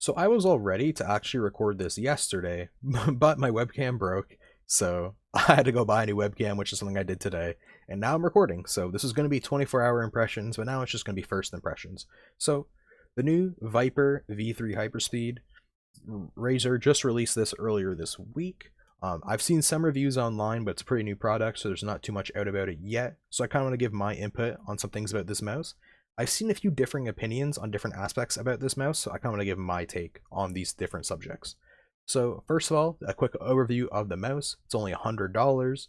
So I was all ready to actually record this yesterday, but my webcam broke, so I had to go buy a new webcam, which is something I did today. And now I'm recording, so this is going to be 24-hour impressions, but now it's just going to be first impressions. So the new Viper V3 Hyperspeed, Razer just released this earlier this week. I've seen some reviews online, but it's a pretty new product, so there's not too much out about it yet. So I kind of want to give my input on some things about this mouse. I've seen a few differing opinions on different aspects about this mouse, so I kind of want to give my take on these different subjects. So first of all, a quick overview of the mouse. It's only $100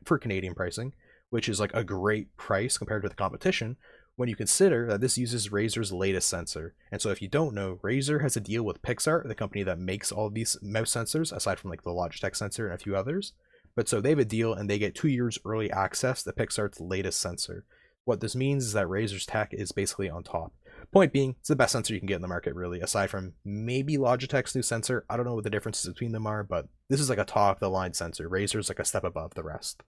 for Canadian pricing, which is like a great price compared to the competition when you consider that this uses Razer's latest sensor. And so if you don't know, Razer has a deal with Pixar, the company that makes all of these mouse sensors, aside from like the Logitech sensor and a few others. But so they have a deal and they get 2 years early access to Pixar's latest sensor. What this means is that Razer's tech is basically on top. Point being, it's the best sensor you can get in the market, really, aside from maybe Logitech's new sensor. I don't know what the differences between them are, but this is like a top of the line sensor. Razer's like a step above the rest.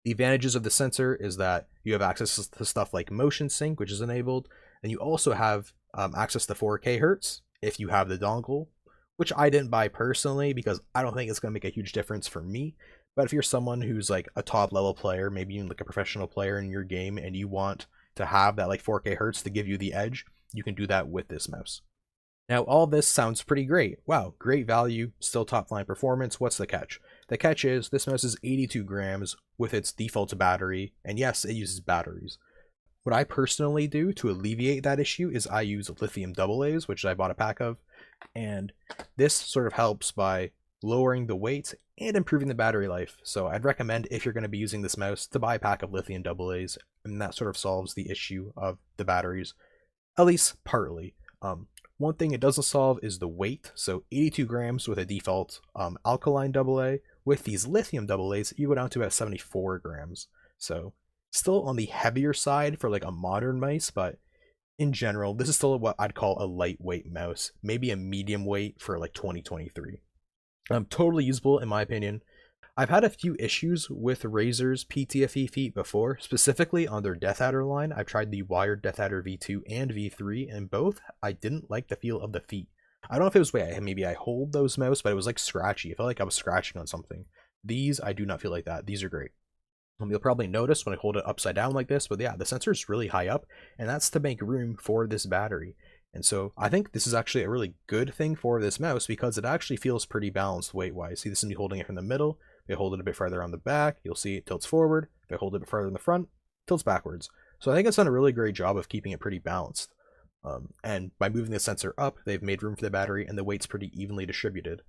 The advantages of the sensor is that you have access to stuff like motion sync, which is enabled, and you also have access to 4K hertz if you have the dongle, which I didn't buy personally because I don't think it's going to make a huge difference for me. But if you're someone who's like a top level player, maybe even like a professional player in your game, and you want to have that like 4K hertz to give you the edge, you can do that with this mouse. Now, all this sounds pretty great. Wow, great value, still top line performance. What's the catch? The catch is this mouse is 82 grams with its default battery, and yes, it uses batteries. What I personally do to alleviate that issue is I use lithium AA's, which I bought a pack of, and this sort of helps by lowering the weight and improving the battery life. So I'd recommend, if you're going to be using this mouse, to buy a pack of lithium AA's, and that sort of solves the issue of the batteries, at least partly. One thing it doesn't solve is the weight. So 82 grams with a default alkaline AA. With these lithium AA's, you go down to about 74 grams. So still on the heavier side for like a modern mouse, but in general, this is still what I'd call a lightweight mouse, maybe a medium weight for like 2023. Totally usable in my opinion. I've had a few issues with Razer's PTFE feet before, specifically on their Death Adder line. I've tried the wired Death Adder V2 and V3, and both I didn't like the feel of the feet. I don't know if it was the way maybe I hold those mouse, but it was like scratchy. It felt like I was scratching on something. These, I do not feel like that. These are great. You'll probably notice when I hold it upside down like this, but yeah, the sensor is really high up, and that's to make room for this battery. And so I think this is actually a really good thing for this mouse because it actually feels pretty balanced weight-wise. See, this is me holding it from the middle. If I hold it a bit farther on the back, you'll see it tilts forward. If I hold it a bit farther in the front, it tilts backwards. So I think it's done a really great job of keeping it pretty balanced. And by moving the sensor up, they've made room for the battery, and the weight's pretty evenly distributed.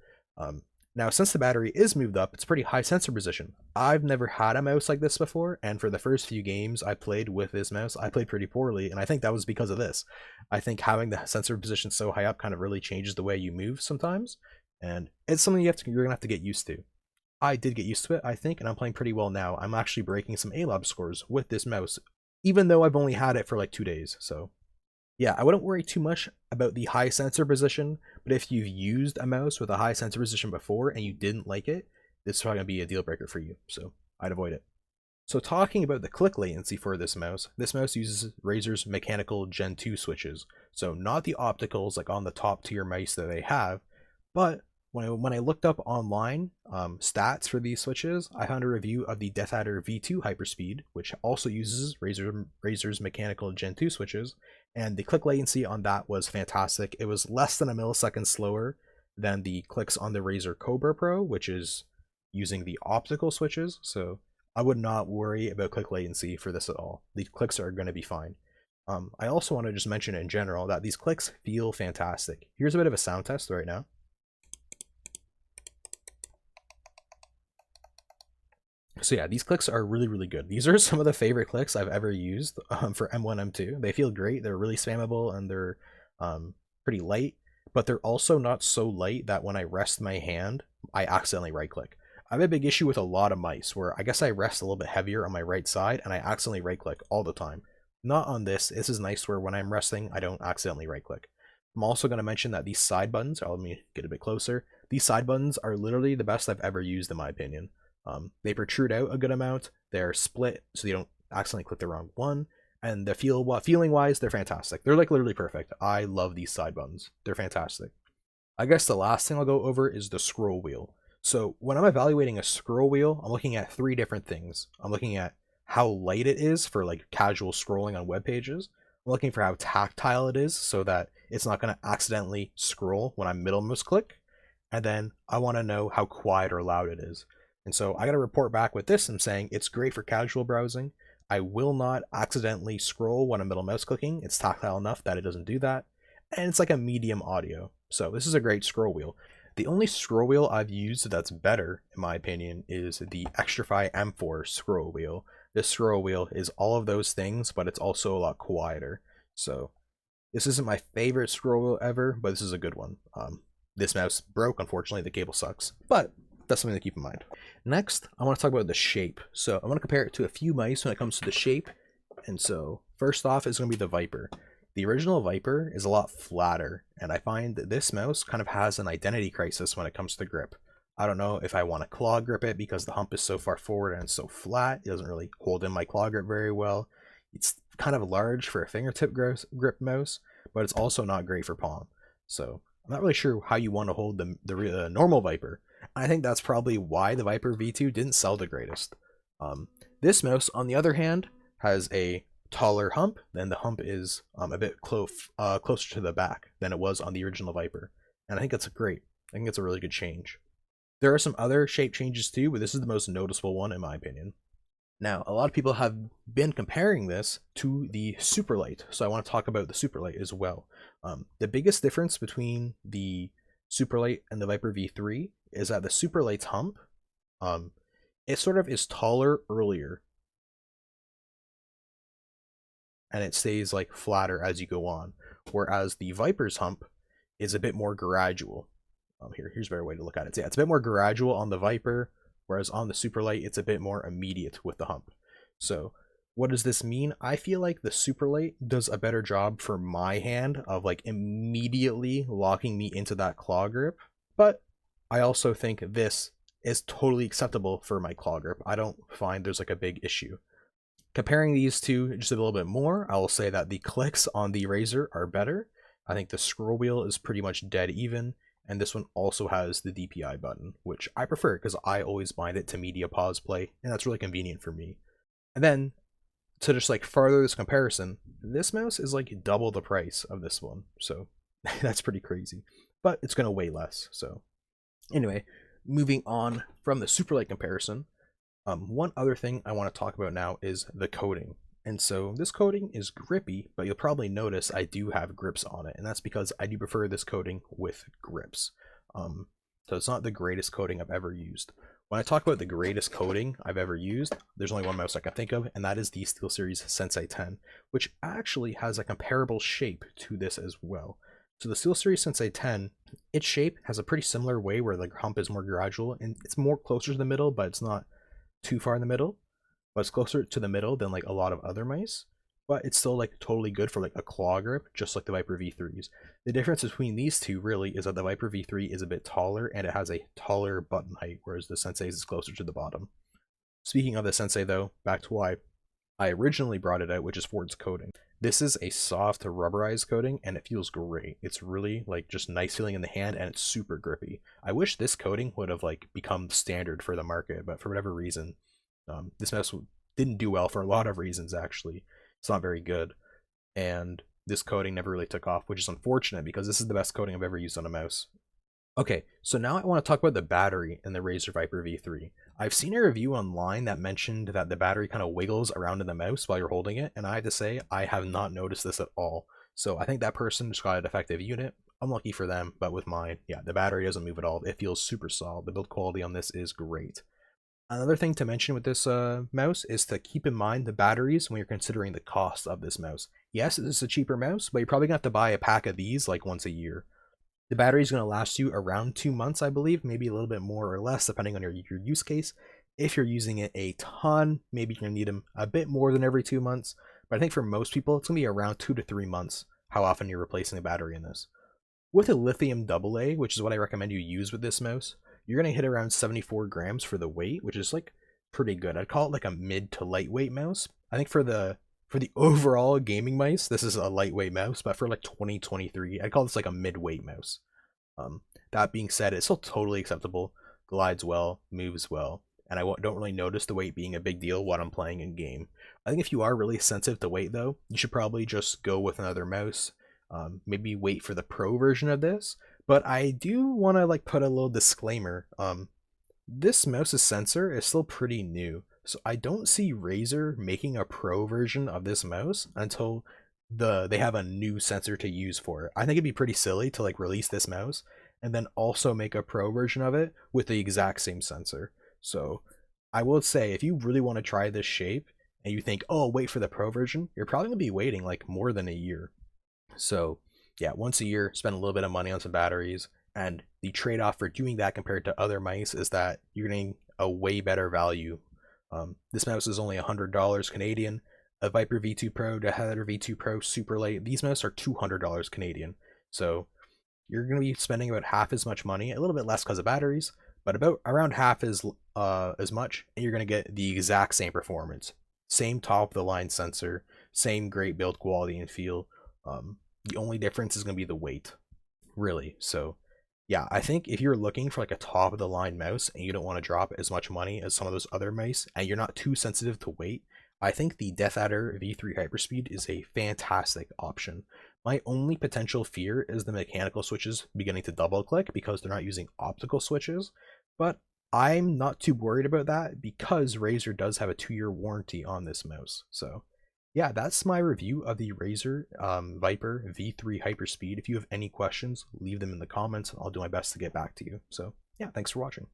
Now, since the battery is moved up, it's pretty high sensor position. I've never had a mouse like this before, and for the first few games I played with this mouse, I played pretty poorly, and I think that was because of this. I think having the sensor position so high up kind of really changes the way you move sometimes, and it's something you're gonna have to get used to. I did get used to it, I think, and I'm playing pretty well now. I'm actually breaking some A-Lab scores with this mouse, even though I've only had it for like 2 days, so yeah, I wouldn't worry too much about the high sensor position, but if you've used a mouse with a high sensor position before and you didn't like it, this is probably going to be a deal breaker for you, so I'd avoid it. So talking about the click latency for this mouse uses Razer's mechanical Gen 2 switches, so not the opticals like on the top tier mice that they have, but when I looked up online stats for these switches, I found a review of the Death Adder V2 Hyperspeed, which also uses Razer's mechanical Gen 2 switches, and the click latency on that was fantastic. It was less than a millisecond slower than the clicks on the Razer Cobra Pro, which is using the optical switches, so I would not worry about click latency for this at all. The clicks are going to be fine. I also want to just mention in general that these clicks feel fantastic. Here's a bit of a sound test right now. So yeah, these clicks are really, really good. These are some of the favorite clicks I've ever used for M1, M2. They feel great. They're really spammable and they're pretty light, but they're also not so light that when I rest my hand, I accidentally right click. I have a big issue with a lot of mice where I guess I rest a little bit heavier on my right side and I accidentally right click all the time. Not on this. This is nice where when I'm resting, I don't accidentally right click. I'm also going to mention that these side buttons, let me get a bit closer. These side buttons are literally the best I've ever used in my opinion. They protrude out a good amount. They're split so you don't accidentally click the wrong one, And the feeling wise, they're fantastic. They're like literally perfect. I love these side buttons. They're fantastic. I guess the last thing I'll go over is the scroll wheel. So when I'm evaluating a scroll wheel, I'm looking at three different things. I'm looking at how light it is for like casual scrolling on web pages. I'm looking for how tactile it is so that it's not going to accidentally scroll when I middle mouse click. And then I want to know how quiet or loud it is. And so I got to report back with this and saying it's great for casual browsing. I will not accidentally scroll when I'm middle mouse clicking. It's tactile enough that it doesn't do that. And it's like a medium audio. So this is a great scroll wheel. The only scroll wheel I've used that's better, in my opinion, is the Xtrfy M4 scroll wheel. This scroll wheel is all of those things, but it's also a lot quieter. So this isn't my favorite scroll wheel ever, but this is a good one. This mouse broke, unfortunately, the cable sucks, but that's something to keep in mind. Next, I want to talk about the shape. So I want to compare it to a few mice when it comes to the shape. And so first off is going to be the Viper. The original Viper is a lot flatter, and I find that this mouse kind of has an identity crisis when it comes to grip. I don't know if I want to claw grip it because the hump is so far forward and it's so flat. It doesn't really hold in my claw grip very well. It's kind of large for a fingertip grip mouse, but it's also not great for palm. So I'm not really sure how you want to hold the normal Viper. I think that's probably why the Viper V2 didn't sell the greatest. This mouse, on the other hand, has a taller hump. Then the hump is a bit closer to the back than it was on the original Viper, and I think that's great. I think it's a really good change. There are some other shape changes too, but this is the most noticeable one in my opinion. Now, a lot of people have been comparing this to the Superlight, so I want to talk about the Superlight as well. The biggest difference between the Superlight and the Viper V3 is that the Superlight's hump, it sort of is taller earlier, and it stays like flatter as you go on, whereas the Viper's hump is a bit more gradual. Here's a better way to look at it. So yeah, it's a bit more gradual on the Viper, whereas on the Superlight it's a bit more immediate with the hump. So what does this mean? I feel like the Superlight does a better job for my hand of like immediately locking me into that claw grip, but I also think this is totally acceptable for my claw grip. I don't find there's like a big issue. Comparing these two just a little bit more, I will say that the clicks on the Razer are better. I think the scroll wheel is pretty much dead even, and this one also has the DPI button, which I prefer because I always bind it to media pause play, and that's really convenient for me. And then, to just like further this comparison, this mouse is like double the price of this one, so that's pretty crazy. But it's going to weigh less, so. Anyway, moving on from the Superlight comparison, one other thing I want to talk about now is the coating. And so this coating is grippy, but you'll probably notice I do have grips on it, and that's because I do prefer this coating with grips. So it's not the greatest coating I've ever used. When I talk about the greatest coating I've ever used, there's only one mouse I can think of, and that is the SteelSeries Sensei 10, which actually has a comparable shape to this as well. So the SteelSeries Sensei 10, its shape has a pretty similar way where the hump is more gradual, and it's more closer to the middle, but it's not too far in the middle. But it's closer to the middle than like a lot of other mice, but it's still like totally good for like a claw grip, just like the Viper V3s. The difference between these two really is that the Viper V3 is a bit taller and it has a taller button height, whereas the Sensei's is closer to the bottom. Speaking of the Sensei though, back to why I originally brought it out, which is for its coating. This is a soft rubberized coating and it feels great. It's really like just nice feeling in the hand and it's super grippy. I wish this coating would have like become standard for the market, but for whatever reason, this mouse didn't do well for a lot of reasons actually. It's not very good, and this coating never really took off, which is unfortunate because this is the best coating I've ever used on a mouse. Okay, so now I want to talk about the battery in the Razer Viper V3. I've seen a review online that mentioned that the battery kind of wiggles around in the mouse while you're holding it, and I have to say I have not noticed this at all. So I think that person just got a defective unit. Unlucky for them, but with mine, yeah, the battery doesn't move at all. It feels super solid. The build quality on this is great. Another thing to mention with this mouse is to keep in mind the batteries when you're considering the cost of this mouse. Yes, this is a cheaper mouse, but you're probably going to have to buy a pack of these like once a year. The battery is going to last you around 2 months, I believe, maybe a little bit more or less depending on your use case. If you're using it a ton, maybe you're going to need them a bit more than every 2 months, but I think for most people it's going to be around 2 to 3 months how often you're replacing the battery in this. With a lithium AA, which is what I recommend you use with this mouse, you're going to hit around 74 grams for the weight, which is like pretty good. I'd call it like a mid to lightweight mouse. I think for the For the overall gaming mice, this is a lightweight mouse, but for like 2023, I'd call this like a mid-weight mouse. That being said, it's still totally acceptable, glides well, moves well, and I don't really notice the weight being a big deal when I'm playing in game. I think if you are really sensitive to weight though, you should probably just go with another mouse. Maybe wait for the pro version of this, but I do want to like put a little disclaimer. This mouse's sensor is still pretty new, so I don't see Razer making a pro version of this mouse until they have a new sensor to use for it. I think it'd be pretty silly to like release this mouse and then also make a pro version of it with the exact same sensor. So I will say, if you really want to try this shape and you think, oh, wait for the pro version, you're probably gonna be waiting like more than a year. So yeah, once a year, spend a little bit of money on some batteries, and the trade-off for doing that compared to other mice is that you're getting a way better value. This mouse is only $100 Canadian. A Viper V2 Pro, the Heather V2 Pro Super Light, these mice are $200 Canadian. So you're going to be spending about half as much money, a little bit less because of batteries, but about around half as much, and you're going to get the exact same performance. Same top of the line sensor, same great build quality and feel. The only difference is going to be the weight, really. So yeah, I think if you're looking for like a top of the line mouse and you don't want to drop as much money as some of those other mice and you're not too sensitive to weight, I think the Death Adder V3 Hyperspeed is a fantastic option. My only potential fear is the mechanical switches beginning to double click because they're not using optical switches, but I'm not too worried about that because Razer does have a 2-year warranty on this mouse. So yeah, that's my review of the Razer Viper V3 Hyperspeed. If you have any questions, leave them in the comments and I'll do my best to get back to you. So yeah, thanks for watching.